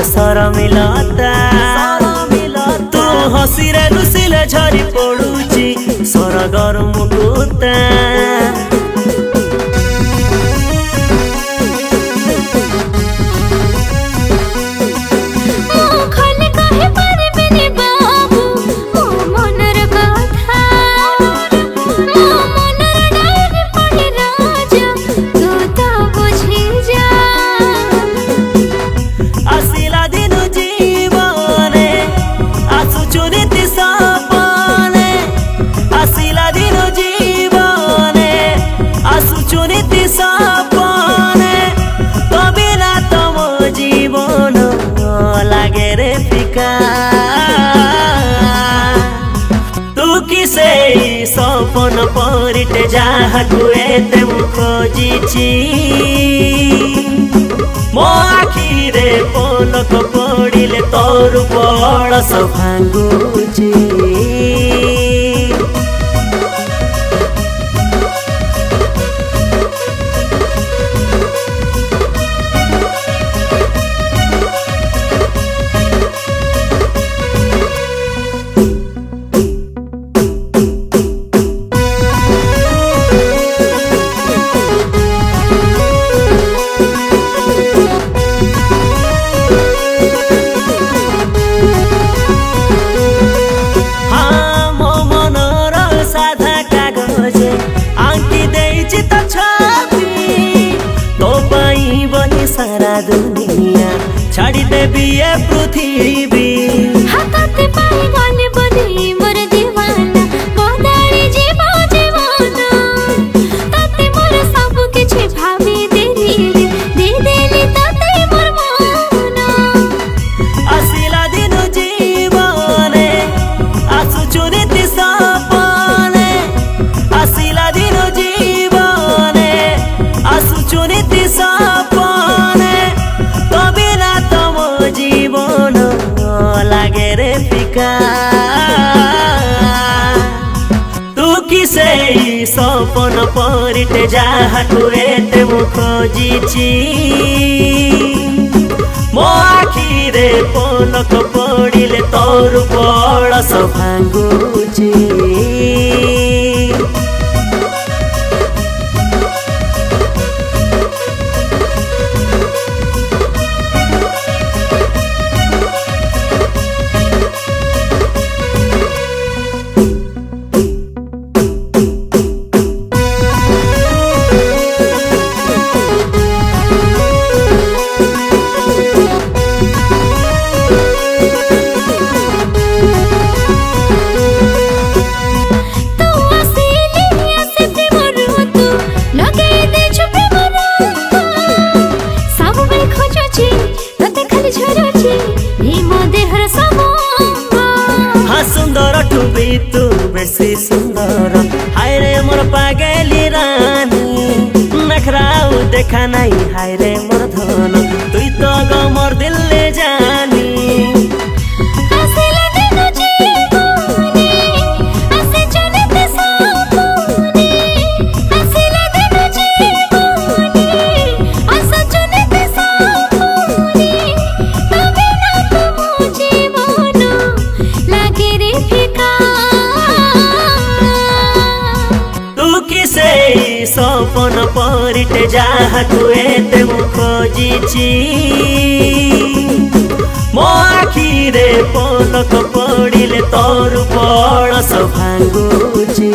Sir मिलता तू हसीरे रुसिले झरी पड़ुची सरगर मुकुता सपन परिटे जाहाकु एते मु खोजिछि मो आखिरे पलक पड़िले तोर बड़स भांगुछि सारा दुनिया छाड़ी देबी ये पृथ्वी हाथते पाई गले बनी मोर दीवाना बदली जीव जीवन तते मोर सब किछि भाबी देली दे देली तते मोर मन आसिला दिन जीवने आसु चुरिति सपने आसिला दिन जीवने आसु चुरिति सपने तू किसे सपन परिटे जाहाकु एते मु खोजिछि मो आखिरे पलक पड़िले तोर बड़स भांगुछि सुंदर ठुबी तू बेसी सुंदर हाय रे मोर पागली रानी नखराउ देखा नहीं हाय रे मोर धन तुई तो गमर दिल ले जानी सपन परिटे जाहाकु एते मु खोजिछि मो आखिरे पलक पड़िले तोर बड़स भांगुछि।